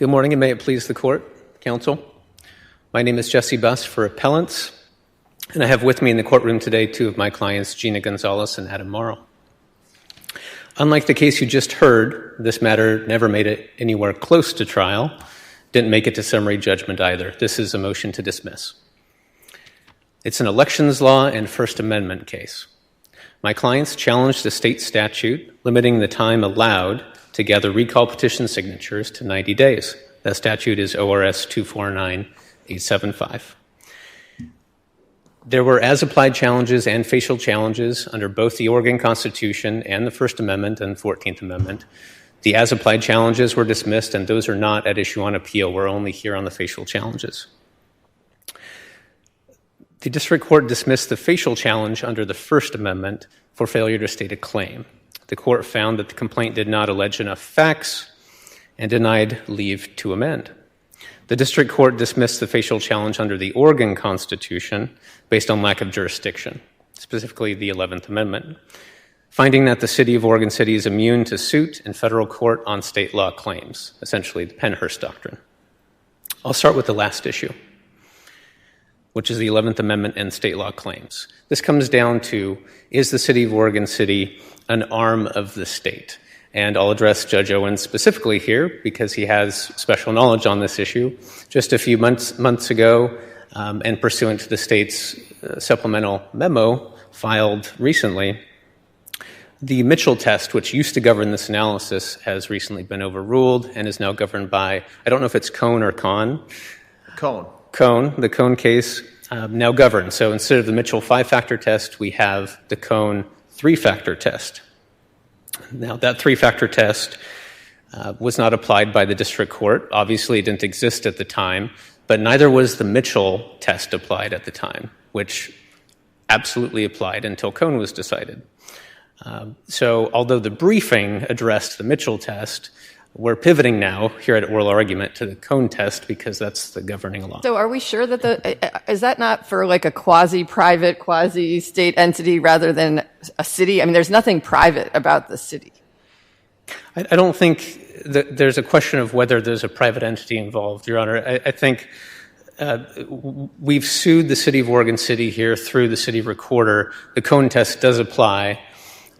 Good morning, and may it please the court, counsel. My name is Jesse Buss for appellants, and I have with me in the courtroom today two of my clients, Gina Gonzalez and Adam Morrow. Unlike the case you just heard, this matter never made it anywhere close to trial, didn't make it to summary judgment either. This is a motion to dismiss. It's an elections law and First Amendment case. My clients challenged a state statute limiting the time allowed to gather recall petition signatures to 90 days. That statute is ORS 249875. There were as-applied challenges and facial challenges under both the Oregon Constitution and the First Amendment and 14th Amendment. The as-applied challenges were dismissed, and those are not at issue on appeal. We're only here on the facial challenges. The district court dismissed the facial challenge under the First Amendment for failure to state a claim. The court found that the complaint did not allege enough facts and denied leave to amend. The district court dismissed the facial challenge under the Oregon Constitution based on lack of jurisdiction, specifically the 11th Amendment, finding that the city of Oregon City is immune to suit in federal court on state law claims, essentially the Pennhurst Doctrine. I'll start with the last issue, which is the 11th Amendment and state law claims. This comes down to, is the city of Oregon City an arm of the state? And I'll address Judge Owen specifically here because he has special knowledge on this issue. Just a few months ago, and pursuant to the state's supplemental memo filed recently, the Mitchell test, which used to govern this analysis, has recently been overruled and is now governed by, I don't know if it's Cone or Con. Cone, the Cone case now governs. So instead of the Mitchell 5-factor test, we have the Cone 3-factor test. Now, that 3-factor test was not applied by the district court. Obviously, it didn't exist at the time, but neither was the Mitchell test applied at the time, which absolutely applied until Cone was decided. So although the briefing addressed the Mitchell test, we're pivoting now here at oral argument to the Cone test because that's the governing law. So are we sure that is that not for like a quasi-private, quasi-state entity rather than a city? I mean, there's nothing private about the city. I don't think that there's a question of whether there's a private entity involved, Your Honor. I think we've sued the city of Oregon City here through the city recorder. The Cone test does apply.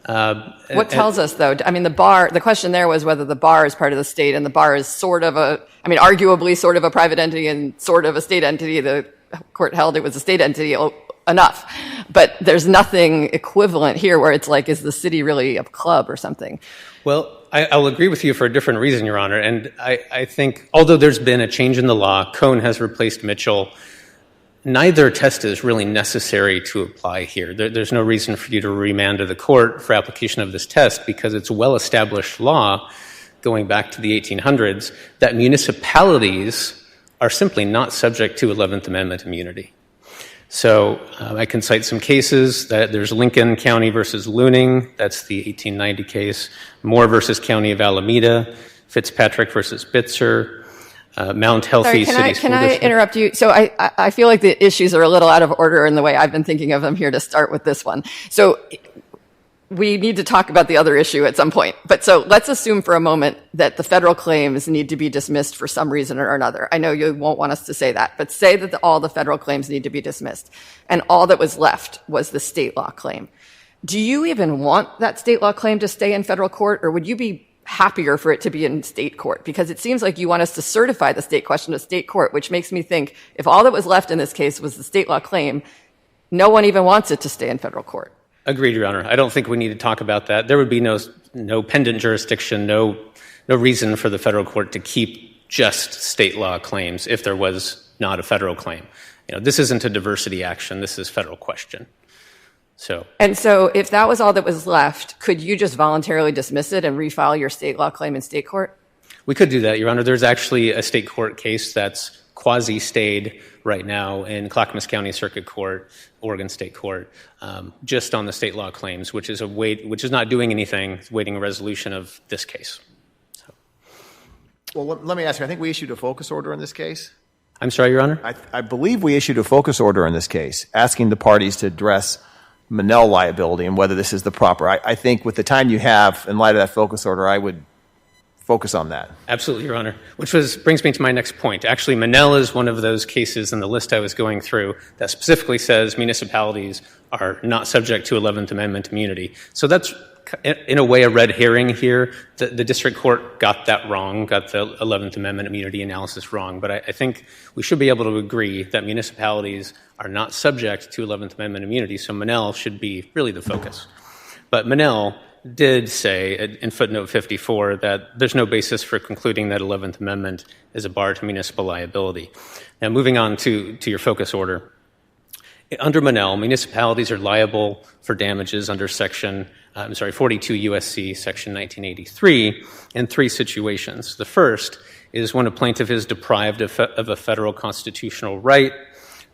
What tells us, though? I mean, the question there was whether the bar is part of the state, and the bar is arguably sort of a private entity and sort of a state entity. The court held it was a state entity enough. But there's nothing equivalent here where it's like, is the city really a club or something? Well, I'll agree with you for a different reason, Your Honor. And I think, although there's been a change in the law, Cone has replaced Mitchell. Neither test is really necessary to apply here. There's no reason for you to remand to the court for application of this test because it's well-established law going back to the 1800s that municipalities are simply not subject to 11th Amendment immunity. So I can cite some cases. There's Lincoln County versus Luning. That's the 1890 case. Moore versus County of Alameda. Fitzpatrick versus Bitzer. Mount Healthy City School District. Can I interrupt you? So I feel like the issues are a little out of order in the way I've been thinking of them here to start with this one. So we need to talk about the other issue at some point. But so let's assume for a moment that the federal claims need to be dismissed for some reason or another. I know you won't want us to say that, but say that all the federal claims need to be dismissed and all that was left was the state law claim. Do you even want that state law claim to stay in federal court, or would you be happier for it to be in state court? Because it seems like you want us to certify the state question to state court, which makes me think if all that was left in this case was the state law claim, no one even wants it to stay in federal court. Agreed, Your Honor. I don't think we need to talk about that. There would be no pendant jurisdiction, no reason for the federal court to keep just state law claims if there was not a federal claim. This isn't a diversity action. This is federal question. And so if that was all that was left, could you just voluntarily dismiss it and refile your state law claim in state court? We could do that, Your Honor. There's actually a state court case that's quasi-stayed right now in Clackamas County Circuit Court, Oregon State Court, just on the state law claims, which is not doing anything. It's waiting a resolution of this case. Well, let me ask you. I think we issued a focus order in this case. I'm sorry, Your Honor? I believe we issued a focus order in this case, asking the parties to address Monell liability and whether this is the proper. I think with the time you have, in light of that focus order, I would focus on that. Absolutely, Your Honor, brings me to my next point. Actually, Monell is one of those cases in the list I was going through that specifically says municipalities are not subject to 11th Amendment immunity. So that's, in a way, a red herring here. The district court got that wrong, got the 11th Amendment immunity analysis wrong. But I think we should be able to agree that municipalities are not subject to 11th Amendment immunity, so Monell should be really the focus. But Monell did say in footnote 54 that there's no basis for concluding that 11th Amendment is a bar to municipal liability. Now, moving on to your focus order. Under Monell, municipalities are liable for damages under 42 U.S.C. Section 1983 in three situations. The first is when a plaintiff is deprived of a federal constitutional right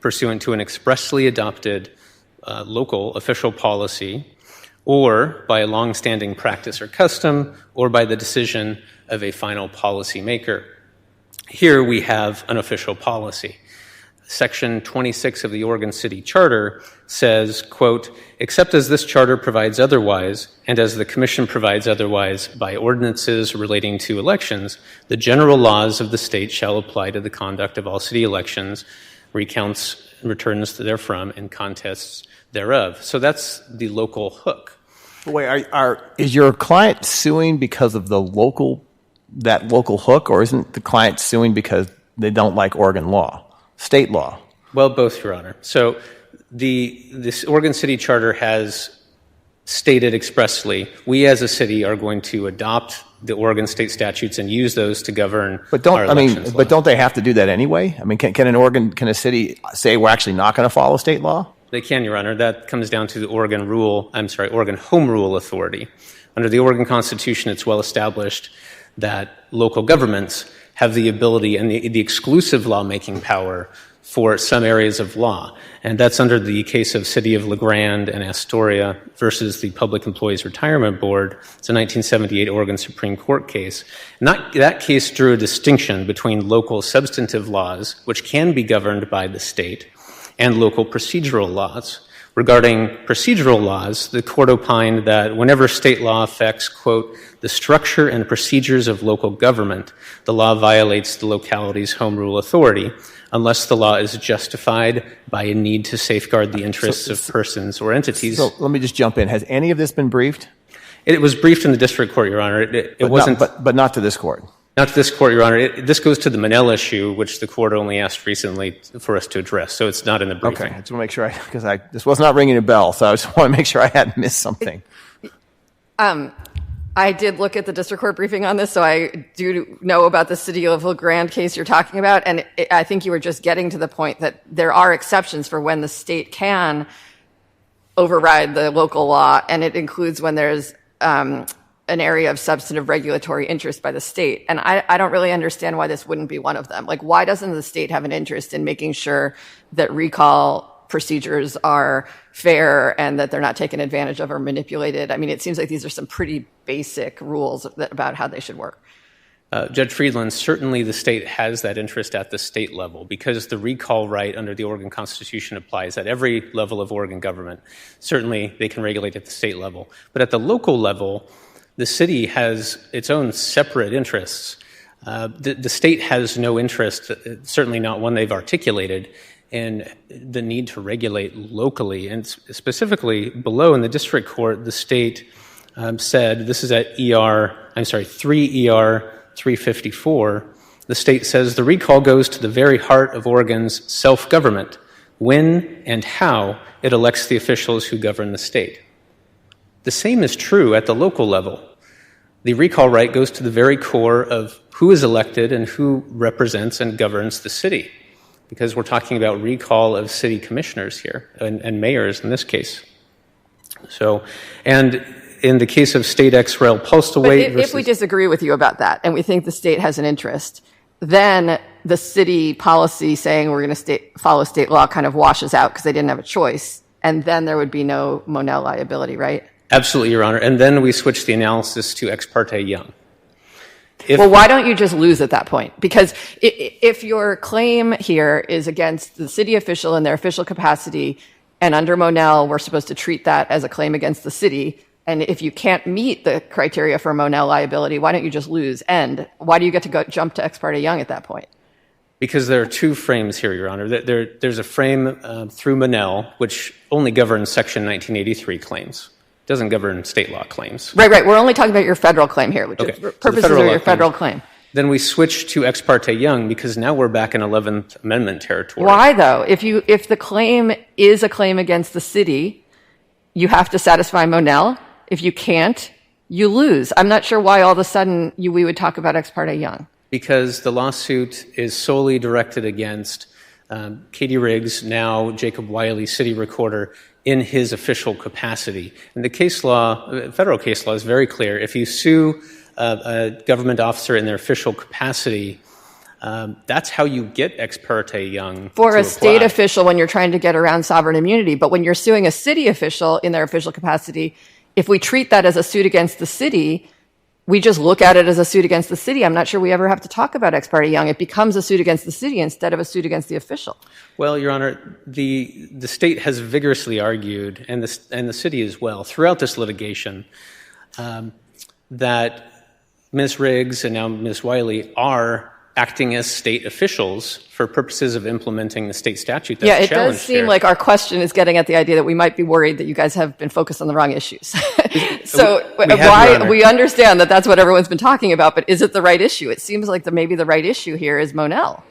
pursuant to an expressly adopted local official policy, or by a longstanding practice or custom, or by the decision of a final policymaker. Here we have an official policy. Section 26 of the Oregon City Charter says, quote, "Except as this charter provides otherwise, and as the Commission provides otherwise by ordinances relating to elections, the general laws of the state shall apply to the conduct of all city elections, recounts, returns therefrom, and contests thereof." So that's the local hook. Wait, is your client suing because of that local hook, or isn't the client suing because they don't like Oregon law, state law? Well, both, Your Honor. So this Oregon City Charter has stated expressly, we as a city are going to adopt the Oregon state statutes and use those to govern our elections. But don't they have to do that anyway? I mean, can a city say we're actually not going to follow state law? They can, Your Honor. That comes down to the Oregon Home Rule Authority. Under the Oregon Constitution, it's well established that local governments have the ability and the exclusive lawmaking power for some areas of law. And that's under the case of City of LeGrand and Astoria versus the Public Employees Retirement Board. It's a 1978 Oregon Supreme Court case. And that case drew a distinction between local substantive laws, which can be governed by the state, and local procedural laws. Regarding procedural laws, the court opined that whenever state law affects, quote, "the structure and procedures of local government, the law violates the locality's home rule authority, unless the law is justified by a need to safeguard the interests of persons or entities." So let me just jump in. Has any of this been briefed? It was briefed in the district court, Your Honor. It wasn't, but not to this court. Not to this court, Your Honor. This goes to the Monell issue, which the court only asked recently for us to address. So it's not in the briefing. Okay, I just want to make sure because this was not ringing a bell, so I just want to make sure I hadn't missed something. I did look at the district court briefing on this, so I do know about the City of LeGrand case you're talking about, and I think you were just getting to the point that there are exceptions for when the state can override the local law, and it includes when there's an area of substantive regulatory interest by the state. And I don't really understand why this wouldn't be one of them. Like, why doesn't the state have an interest in making sure that recall procedures are fair and that they're not taken advantage of or manipulated? I mean, it seems like these are some pretty basic rules about how they should work. Judge Friedland, certainly the state has that interest at the state level because the recall right under the Oregon Constitution applies at every level of Oregon government. Certainly they can regulate at the state level. But at the local level, the city has its own separate interests. The state has no interest, certainly not one they've articulated, in the need to regulate locally. And specifically below in the district court, the state said, this is at 3 ER 354, the state says the recall goes to the very heart of Oregon's self-government, when and how it elects the officials who govern the state. The same is true at the local level. The recall right goes to the very core of who is elected and who represents and governs the city, because we're talking about recall of city commissioners here and mayors in this case. So, and in the case of State X Rail Postal Weight if we disagree with you about that and we think the state has an interest, then the city policy saying we're going to follow state law kind of washes out because they didn't have a choice, and then there would be no Monell liability, right? Absolutely, Your Honor. And then we switch the analysis to Ex parte Young. Well, why don't you just lose at that point? Because if your claim here is against the city official in their official capacity, and under Monell we're supposed to treat that as a claim against the city, And if you can't meet the criteria for Monell liability, why don't you just lose? And why do you get to jump to Ex parte Young at that point? Because there are two frames here, Your Honor. There's a frame through Monell, which only governs Section 1983 claims. It doesn't govern state law claims. Right. We're only talking about your federal claim here, which is purposes of your federal claim. Then we switch to Ex parte Young because now we're back in 11th Amendment territory. Why, though? If the claim is a claim against the city, you have to satisfy Monell. If you can't, you lose. I'm not sure why all of a sudden we would talk about Ex parte Young. Because the lawsuit is solely directed against Katie Riggs, now Jakob Wiley, city recorder, in his official capacity. And the case law, federal case law, is very clear. If you sue a government officer in their official capacity, that's how you get Ex parte Young. For a state official when you're trying to get around sovereign immunity. But when you're suing a city official in their official capacity, if we treat that as a suit against the city, we just look at it as a suit against the city. I'm not sure we ever have to talk about Ex parte Young. It becomes a suit against the city instead of a suit against the official. Well, Your Honor, the state has vigorously argued, and the city as well, throughout this litigation, that Ms. Riggs and now Ms. Wiley are acting as state officials for purposes of implementing the state statute that's challenged. Yeah, it does seem like our question is getting at the idea that we might be worried that you guys have been focused on the wrong issues. So we understand that that's what everyone's been talking about, but is it the right issue? It seems like maybe the right issue here is Monell.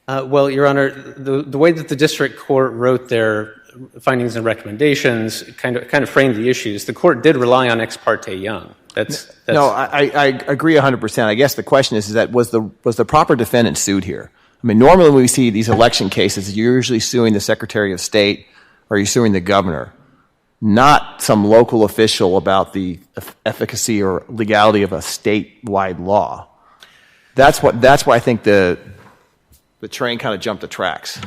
Well, Your Honor, the way that the district court wrote their findings and recommendations kind of framed the issues. The court did rely on Ex parte Young. No, I agree 100%. I guess the question is that was the proper defendant sued here? I mean, normally when we see these election cases, you're usually suing the Secretary of State or you're suing the governor, not some local official about the efficacy or legality of a statewide law. That's why I think the train kind of jumped the tracks.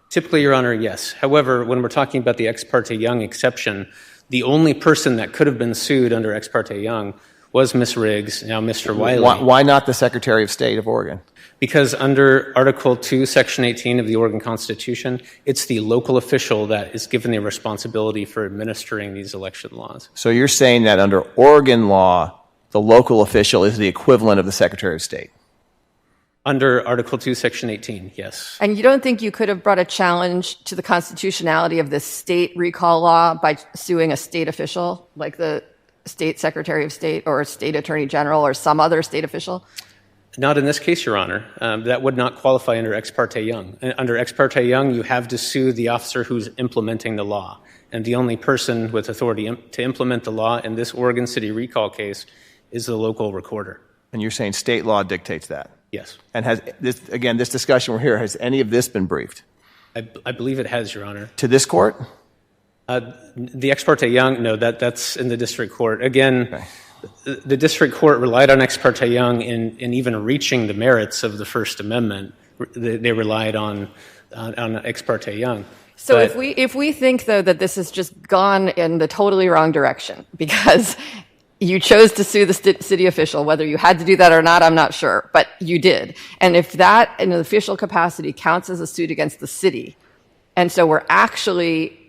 Typically, Your Honor, yes. However, when we're talking about the Ex parte Young exception, the only person that could have been sued under Ex parte Young was Ms. Riggs, now Mr. Wiley. Why not the Secretary of State of Oregon? Because under Article 2, Section 18 of the Oregon Constitution, it's the local official that is given the responsibility for administering these election laws. So you're saying that under Oregon law, the local official is the equivalent of the Secretary of State? Under Article 2, Section 18, yes. And you don't think you could have brought a challenge to the constitutionality of this state recall law by suing a state official, like the state Secretary of State or a state Attorney General or some other state official? Not in this case, Your Honor. That would not qualify under Ex parte Young. Under Ex parte Young, you have to sue the officer who's implementing the law. And the only person with authority to implement the law in this Oregon City recall case is the local recorder. And you're saying state law dictates that? Yes. And this discussion we're here, has any of this been briefed? I believe it has, Your Honor. To this court? The Ex parte Young, no, that's in the district court. Again, okay. The district court relied on Ex parte Young in even reaching the merits of the First Amendment. They relied on Ex parte Young. So but if we think, though, that this has just gone in the totally wrong direction because you chose to sue the city official, whether you had to do that or not, I'm not sure, but you did. And if that in an official capacity counts as a suit against the city, and so we're actually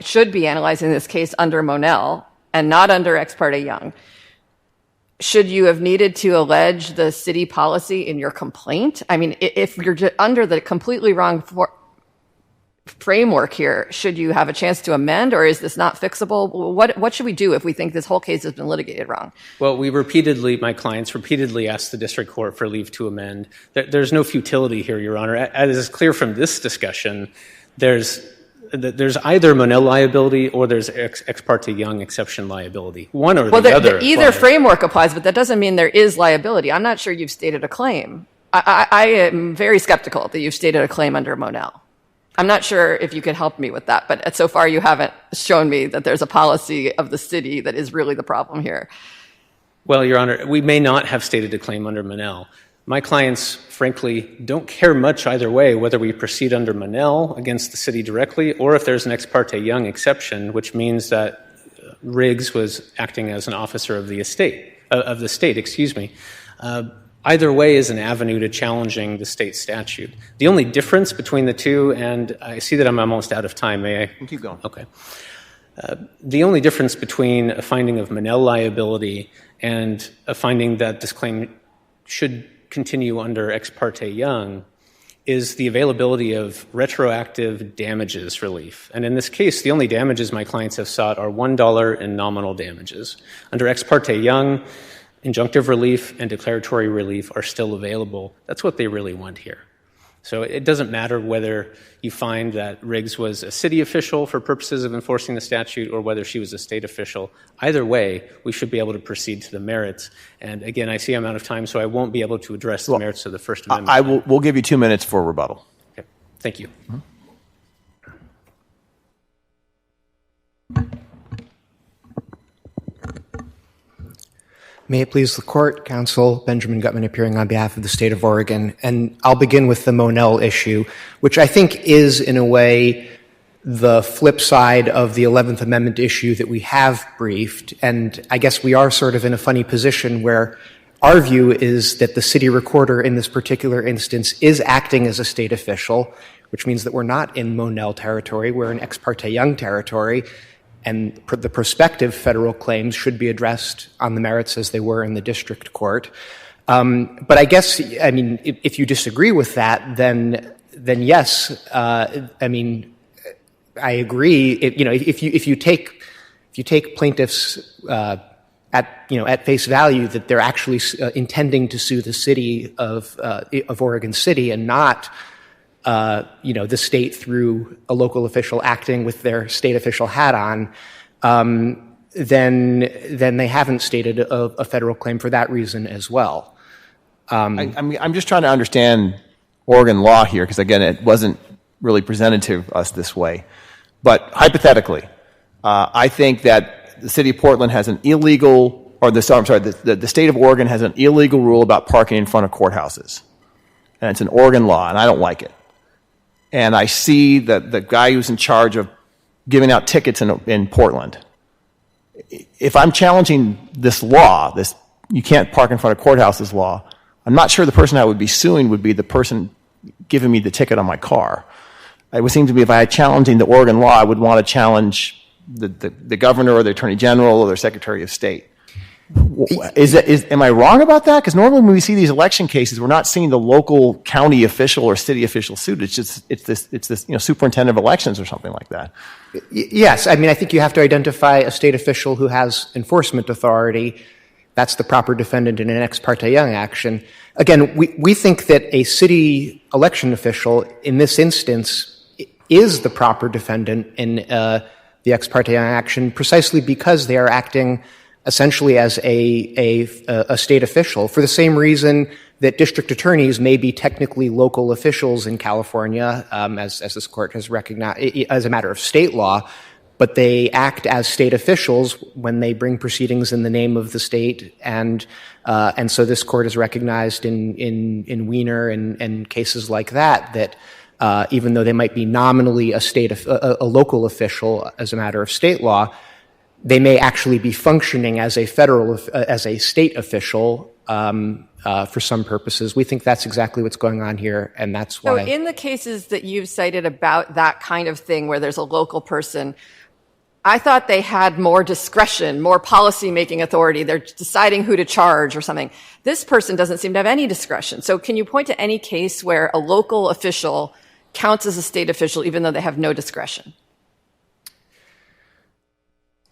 should be analyzing this case under Monell and not under Ex parte Young, should you have needed to allege the city policy in your complaint? I mean, if you're under the completely wrong framework here, should you have a chance to amend, or is this not fixable? What should we do if we think this whole case has been litigated wrong? Well, my clients repeatedly asked the district court for leave to amend. There's no futility here, Your Honor. As is clear from this discussion, there's either Monell liability or there's Ex parte Young exception liability. One or the other. Either framework applies, but that doesn't mean there is liability. I'm not sure you've stated a claim. I am very skeptical that you've stated a claim under Monell. I'm not sure if you could help me with that, but so far you haven't shown me that there's a policy of the city that is really the problem here. Well, Your Honor, we may not have stated a claim under Monell. My clients, frankly, don't care much either way whether we proceed under Monell against the city directly or if there's an Ex parte Young exception, which means that Riggs was acting as an officer of the state. Either way is an avenue to challenging the state statute. The only difference between the two, and I see that I'm almost out of time. May I? Keep going. Okay. The only difference between a finding of Monell liability and a finding that this claim should continue under Ex parte Young is the availability of retroactive damages relief. And in this case, the only damages my clients have sought are $1 in nominal damages. Under Ex parte Young, injunctive relief and declaratory relief are still available. That's what they really want here. So it doesn't matter whether you find that Riggs was a city official for purposes of enforcing the statute or whether she was a state official. Either way, we should be able to proceed to the merits. And again, I see I'm out of time, so I won't be able to address the merits of the First Amendment. We'll give you 2 minutes for rebuttal. Okay. Thank you. Mm-hmm. May it please the Court, Counsel Benjamin Gutman appearing on behalf of the State of Oregon. And I'll begin with the Monell issue, which I think is, in a way, the flip side of the 11th Amendment issue that we have briefed. And I guess we are sort of in a funny position where our view is that the city recorder in this particular instance is acting as a state official, which means that we're not in Monell territory, we're in Ex parte Young territory. And the prospective federal claims should be addressed on the merits as they were in the district court. But I guess, I mean, if you disagree with that, then yes, I mean, I agree. If you take plaintiffs at face value that they're actually intending to sue the city of Oregon City and not the state through a local official acting with their state official hat on, then they haven't stated a federal claim for that reason as well. I'm just trying to understand Oregon law here, because again, it wasn't really presented to us this way. But hypothetically, I think that the city of Portland has an illegal, or the state of Oregon has an illegal rule about parking in front of courthouses. And it's an Oregon law, and I don't like it. And I see that the guy who's in charge of giving out tickets in Portland. If I'm challenging this law, this you can't park in front of courthouses law, I'm not sure the person I would be suing would be the person giving me the ticket on my car. It would seem to me if I had challenging the Oregon law, I would want to challenge the governor or the attorney general or the secretary of state. Am I wrong about that? Because normally when we see these election cases, we're not seeing the local county official or city official sued. It's this superintendent of elections or something like that. Yes, I mean I think you have to identify a state official who has enforcement authority. That's the proper defendant in an ex parte Young action. Again, we think that a city election official in this instance is the proper defendant in the ex parte Young action precisely because they are acting essentially as a state official for the same reason that district attorneys may be technically local officials in California, as this court has recognized as a matter of state law, but they act as state officials when they bring proceedings in the name of the state, and so this court has recognized in Wiener and cases like that even though they might be nominally a local official as a matter of state law, they may actually be functioning as a state official for some purposes. We think that's exactly what's going on here, and that's why. So in the cases that you've cited about that kind of thing where there's a local person, I thought they had more discretion, more policy-making authority. They're deciding who to charge or something. This person doesn't seem to have any discretion. So can you point to any case where a local official counts as a state official even though they have no discretion?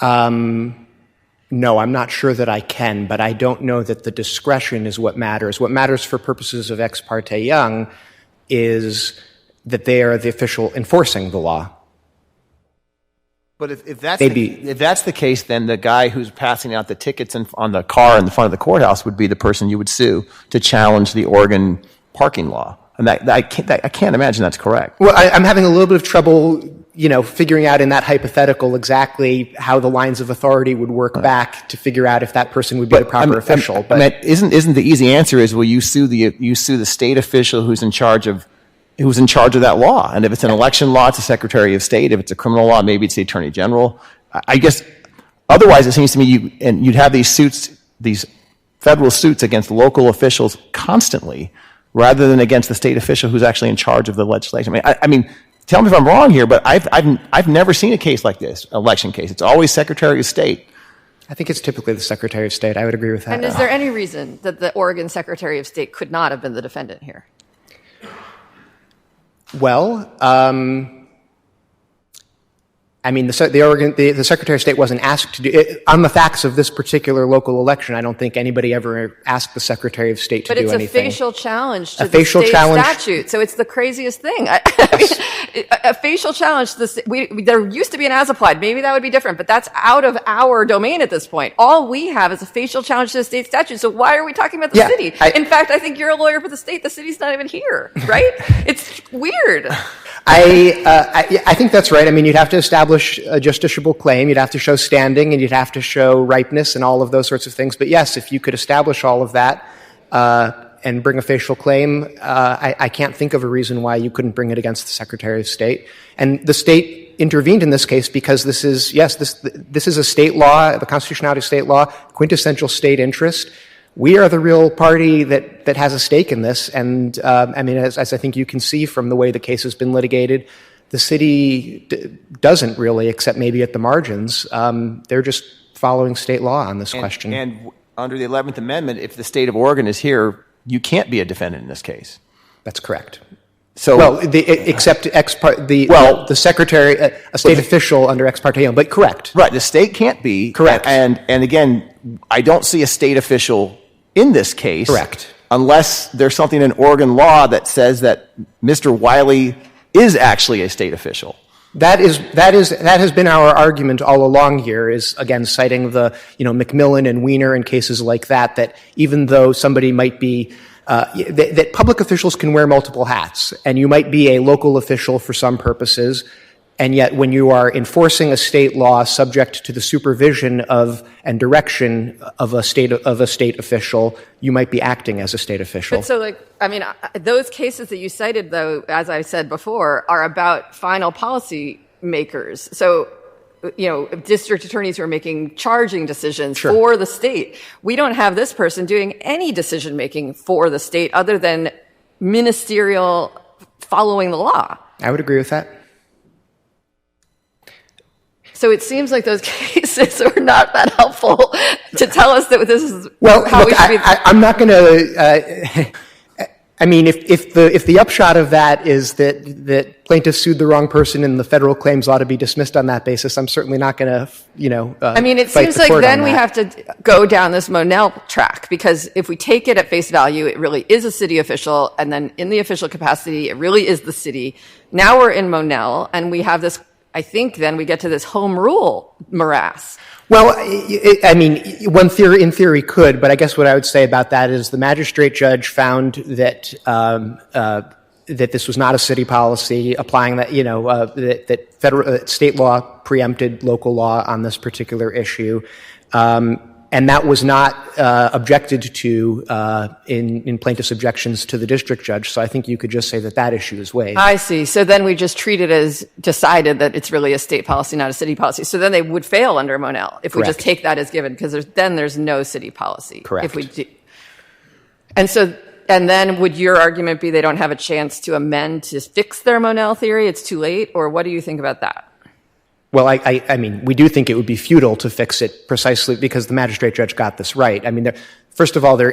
No, I'm not sure that I can, but I don't know that the discretion is what matters. What matters for purposes of ex parte Young is that they are the official enforcing the law. But if that's the case, then the guy who's passing out the tickets on the car in the front of the courthouse would be the person you would sue to challenge the Oregon parking law. And I can't imagine that's correct. Well, I'm having a little bit of trouble, figuring out in that hypothetical exactly how the lines of authority would work back to figure out if that person would be the proper official. But isn't the easy answer is, well, you sue the state official who's in charge of that law, and if it's an election law, it's the Secretary of State. If it's a criminal law, maybe it's the Attorney General. I guess otherwise, it seems to me you'd have these federal suits against local officials constantly, rather than against the state official who's actually in charge of the legislation. I mean, tell me if I'm wrong here, but I've never seen a case like this, election case. It's always Secretary of State. I think it's typically the Secretary of State. I would agree with that. And is there any reason that the Oregon Secretary of State could not have been the defendant here? Well, I mean, the Secretary of State wasn't asked to do it. On the facts of this particular local election, I don't think anybody ever asked the Secretary of State to do anything. But it's a facial challenge to the state statute, so it's the craziest thing. I mean, a facial challenge to there used to be an as-applied. Maybe that would be different, but that's out of our domain at this point. All we have is a facial challenge to the state statute, so why are we talking about the city? In fact, I think you're a lawyer for the state. The city's not even here, right? It's weird. I think that's right. I mean, you'd have to establish a justiciable claim. You'd have to show standing, and you'd have to show ripeness and all of those sorts of things. But yes, if you could establish all of that and bring a facial claim, I can't think of a reason why you couldn't bring it against the Secretary of State. And the state intervened in this case because this is a state law, the constitutionality of state law, quintessential state interest. We are the real party that has a stake in this, and I mean, as I think you can see from the way the case has been litigated, the city doesn't really, except maybe at the margins. They're just following state law on this question. And under the 11th Amendment, if the state of Oregon is here, you can't be a defendant in this case. That's correct. So, well, except the secretary, a state official under ex parte, but correct. Right, the state can't be. Correct. And again, I don't see a state official in this case. Correct. Unless there's something in Oregon law that says that Mr. Wiley is actually a state official. That has been our argument all along here, is again citing the McMillan and Weiner and cases like that even though somebody might be that public officials can wear multiple hats, and you might be a local official for some purposes, and yet when you are enforcing a state law subject to the supervision of and direction of a state official, you might be acting as a state official. But so, those cases that you cited, though, as I said before, are about final policy makers. So, district attorneys who are making charging decisions for the state. We don't have this person doing any decision making for the state other than ministerial following the law. I would agree with that. So it seems like those cases are not that helpful to tell us that this is how we should be. I'm not going to. I mean, if the upshot of that is that plaintiffs sued the wrong person and the federal claims ought to be dismissed on that basis, I'm certainly not going to, I mean, it seems like then we have to go down this Monell track, because if we take it at face value, it really is a city official, and then in the official capacity, it really is the city. Now we're in Monell, and we have this. I think then we get to this home rule morass. Well, I mean, in theory could, but I guess what I would say about that is the magistrate judge found that that this was not a city policy, applying that that federal state law preempted local law on this particular issue, and that was not objected to in plaintiff's objections to the district judge. So I think you could just say that issue is waived. I see. So then we just treat it as decided that it's really a state policy, not a city policy. So then they would fail under Monell if we just take that as given, because there's no city policy. Correct. If we do. And then would your argument be they don't have a chance to amend to fix their Monell theory? It's too late? Or what do you think about that? Well, I mean, we do think it would be futile to fix it precisely because the magistrate judge got this right. I mean, first of all, they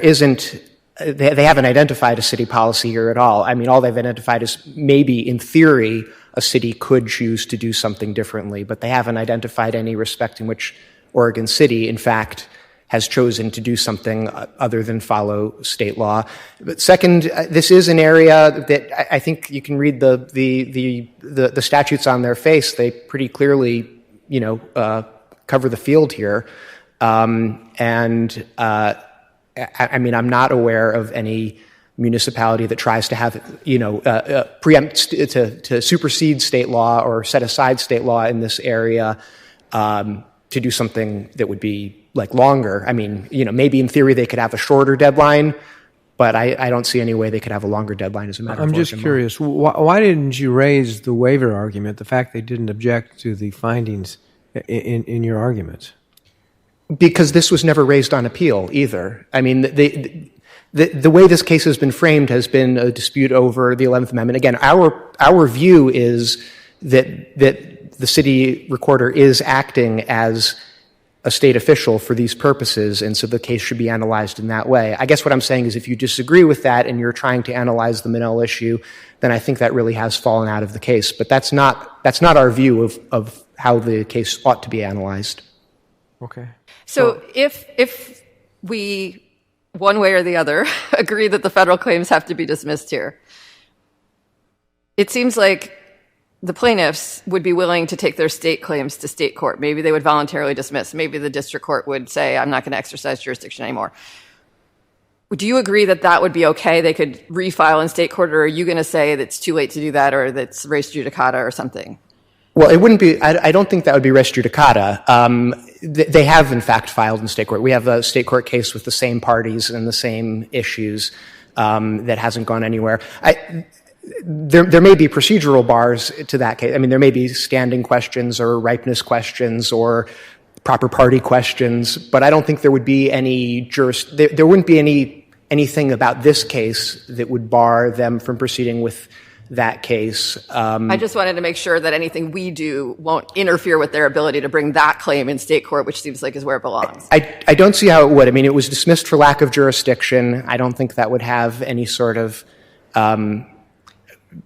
haven't identified a city policy here at all. I mean, all they've identified is maybe in theory a city could choose to do something differently, but they haven't identified any respect in which Oregon City, in fact, has chosen to do something other than follow state law. But second, this is an area that I think you can read the statutes on their face. They pretty clearly, cover the field here. I mean, I'm not aware of any municipality that tries to have, preempt to supersede state law or set aside state law in this area to do something that would be longer. I mean, maybe in theory they could have a shorter deadline, but I don't see any way they could have a longer deadline as a matter of I'm just curious, why didn't you raise the waiver argument, the fact they didn't object to the findings in your arguments? Because this was never raised on appeal either. I mean, the way this case has been framed has been a dispute over the 11th Amendment. Again, our view is that the city recorder is acting as a state official for these purposes, and so the case should be analyzed in that way. I guess what I'm saying is if you disagree with that and you're trying to analyze the Monell issue, then I think that really has fallen out of the case. But that's not our view of how the case ought to be analyzed. Okay. So if we, one way or the other, agree that the federal claims have to be dismissed here, it seems like the plaintiffs would be willing to take their state claims to state court. Maybe they would voluntarily dismiss. Maybe the district court would say, I'm not going to exercise jurisdiction anymore. Do you agree that that would be okay? They could refile in state court, or are you going to say that it's too late to do that, or that's res judicata or something? Well, it wouldn't be, I don't think that would be res judicata. They have, in fact, filed in state court. We have a state court case with the same parties and the same issues that hasn't gone anywhere. There may be procedural bars to that case. I mean, there may be standing questions or ripeness questions or proper party questions, but I don't think there would be there wouldn't be anything about this case that would bar them from proceeding with that case. I just wanted to make sure that anything we do won't interfere with their ability to bring that claim in state court, which seems like is where it belongs. I don't see how it would. I mean, it was dismissed for lack of jurisdiction. I don't think that would have any sort of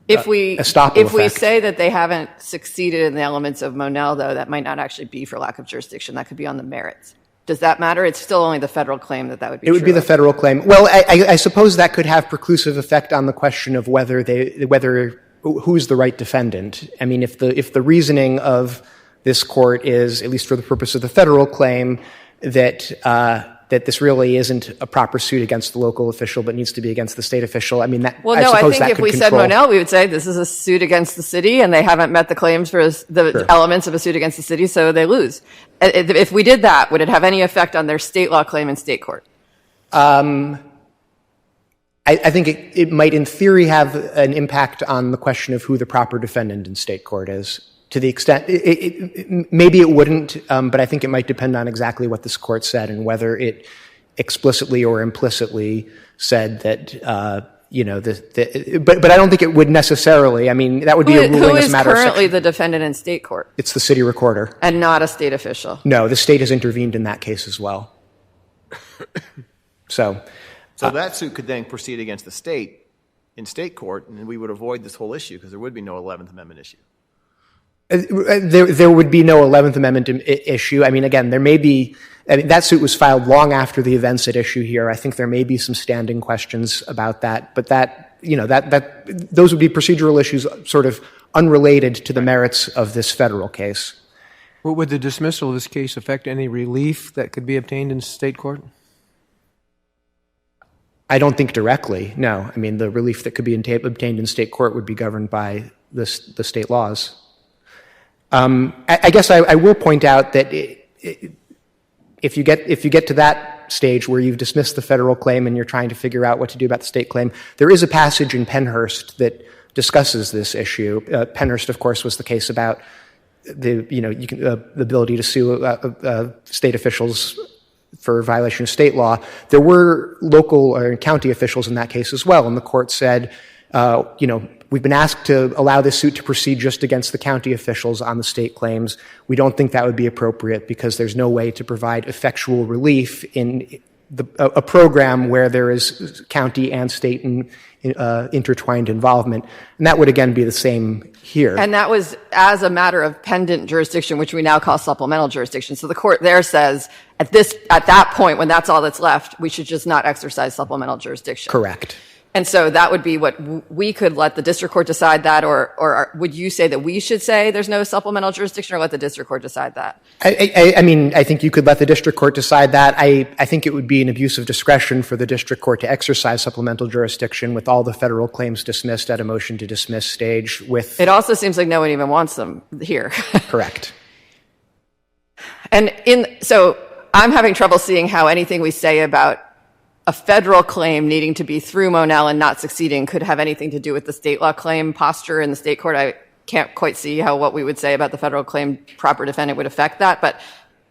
If we effect. say that they haven't succeeded in the elements of Monell, though, that might not actually be for lack of jurisdiction. That could be on the merits. Does that matter? It's still only the federal claim that would be. It would be the federal claim. Well, I suppose that could have preclusive effect on the question of whether who's the right defendant. I mean, if the reasoning of this court is, at least for the purpose of the federal claim, that this really isn't a proper suit against the local official, but needs to be against the state official. I mean, I think if we said Monell, we would say this is a suit against the city, and they haven't met the claims for the elements of a suit against the city, so they lose. If we did that, would it have any effect on their state law claim in state court? I think it might, in theory, have an impact on the question of who the proper defendant in state court is. To the extent, maybe it wouldn't, but I think it might depend on exactly what this court said and whether it explicitly or implicitly said that, but I don't think it would necessarily. I mean, that would be a ruling as a matter of. Who is currently the defendant in state court? It's the city recorder. And not a state official? No, the state has intervened in that case as well. So that suit could then proceed against the state in state court, and we would avoid this whole issue because there would be no 11th Amendment issue. There would be no 11th Amendment issue. I mean, again, there may be. I mean, that suit was filed long after the events at issue here. I think there may be some standing questions about that, but those would be procedural issues, sort of unrelated to the merits of this federal case. Well, would the dismissal of this case affect any relief that could be obtained in state court? I don't think directly. No, I mean, the relief that could be obtained in state court would be governed by the state laws. I guess I will point out that if you get to that stage where you've dismissed the federal claim and you're trying to figure out what to do about the state claim, there is a passage in Pennhurst that discusses this issue. Pennhurst, of course, was the case about the ability to sue state officials for violation of state law. There were local or county officials in that case as well, and the court said, we've been asked to allow this suit to proceed just against the county officials on the state claims. We don't think that would be appropriate because there's no way to provide effectual relief in a program where there is county and state intertwined involvement. And that would, again, be the same here. And that was as a matter of pendant jurisdiction, which we now call supplemental jurisdiction. So the court there says, at that point, when that's all that's left, we should just not exercise supplemental jurisdiction. Correct. And so that would be what we could let the district court decide that, or would you say that we should say there's no supplemental jurisdiction, or let the district court decide that? I mean, I think you could let the district court decide that. I think it would be an abuse of discretion for the district court to exercise supplemental jurisdiction with all the federal claims dismissed at a motion to dismiss stage. It also seems like no one even wants them here. Correct. And so I'm having trouble seeing how anything we say about a federal claim needing to be through Monell and not succeeding could have anything to do with the state law claim posture in the state court. I can't quite see how what we would say about the federal claim proper defendant would affect that. But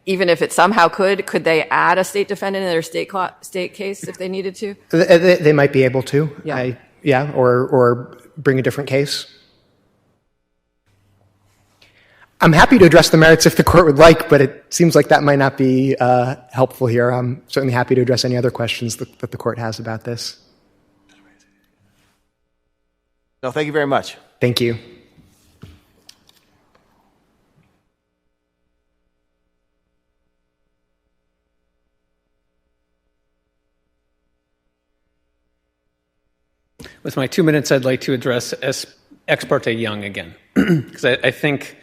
even if it somehow could they add a state defendant in their state case if they needed to? They might be able to. Yeah. Or bring a different case. I'm happy to address the merits if the court would like, but it seems like that might not be helpful here. I'm certainly happy to address any other questions that the court has about this. No, thank you very much. Thank you. With my 2 minutes, I'd like to address Ex parte Young again, because I think,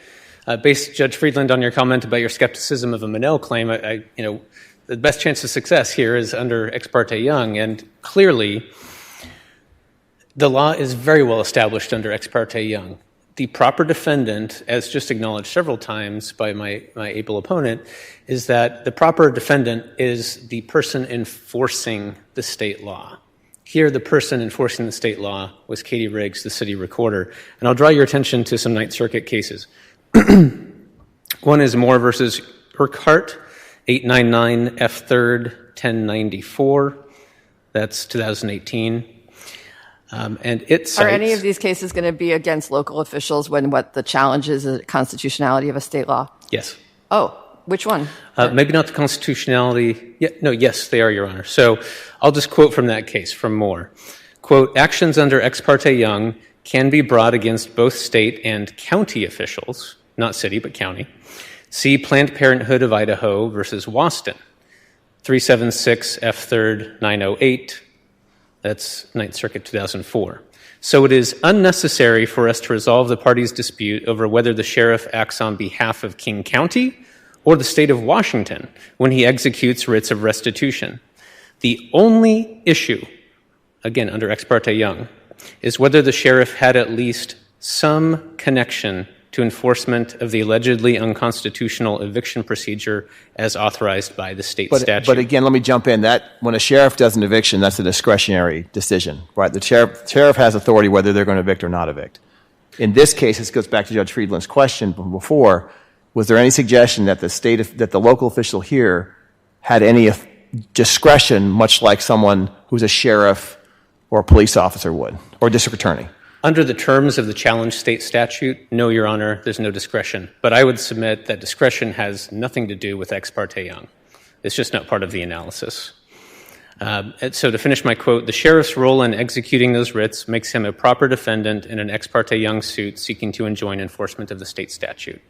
based, Judge Friedland, on your comment about your skepticism of a Monell claim, the best chance of success here is under Ex parte Young, and clearly, the law is very well established under Ex parte Young. The proper defendant, as just acknowledged several times by my able opponent, is that the proper defendant is the person enforcing the state law. Here, the person enforcing the state law was Katie Riggs, the city recorder. And I'll draw your attention to some Ninth Circuit cases. One is Moore versus Urquhart, 899 F. 3rd, 1094. That's 2018. And it cites... Are any of these cases going to be against local officials when what the challenge is the constitutionality of a state law? Yes. Oh, which one? Maybe not the constitutionality. Yes, they are, Your Honor. So I'll just quote from that case, from Moore. Quote, actions under Ex parte Young can be brought against both state and county officials, not city, but county. See Planned Parenthood of Idaho versus Waston, 376 F. 3rd, 908. That's Ninth Circuit, 2004. So it is unnecessary for us to resolve the parties' dispute over whether the sheriff acts on behalf of King County or the state of Washington when he executes writs of restitution. The only issue, again, under Ex parte Young, is whether the sheriff had at least some connection to enforcement of the allegedly unconstitutional eviction procedure as authorized by the state statute. But again, let me jump in. That when a sheriff does an eviction, that's a discretionary decision, right? The sheriff has authority whether they're going to evict or not evict. In this case, this goes back to Judge Friedland's question from before. Was there any suggestion that the local official here had any discretion, much like someone who's a sheriff or a police officer would, or district attorney? Under the terms of the challenged state statute, no, Your Honor, there's no discretion. But I would submit that discretion has nothing to do with Ex parte Young. It's just not part of the analysis. So to finish my quote, the sheriff's role in executing those writs makes him a proper defendant in an Ex parte Young suit seeking to enjoin enforcement of the state statute.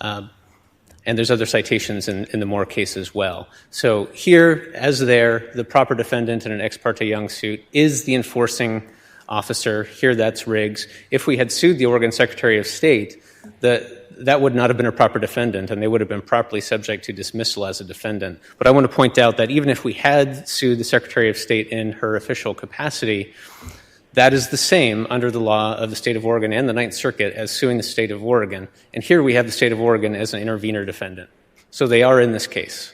And there's other citations in the Moore case as well. So here, as there, the proper defendant in an Ex parte Young suit is the enforcing officer. Here, that's Riggs. If we had sued the Oregon Secretary of State, that would not have been a proper defendant, and they would have been properly subject to dismissal as a defendant. But I want to point out that even if we had sued the Secretary of State in her official capacity, that is the same under the law of the state of Oregon and the Ninth Circuit as suing the state of Oregon. And here we have the state of Oregon as an intervener defendant. So they are in this case.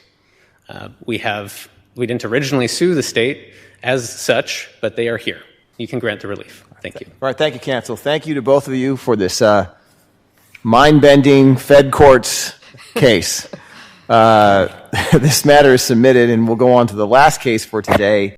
We didn't originally sue the state as such, but they are here. You can grant the relief. Thank you. All right, thank you, counsel. Thank you to both of you for this mind-bending Fed courts case. This matter is submitted, and we'll go on to the last case for today.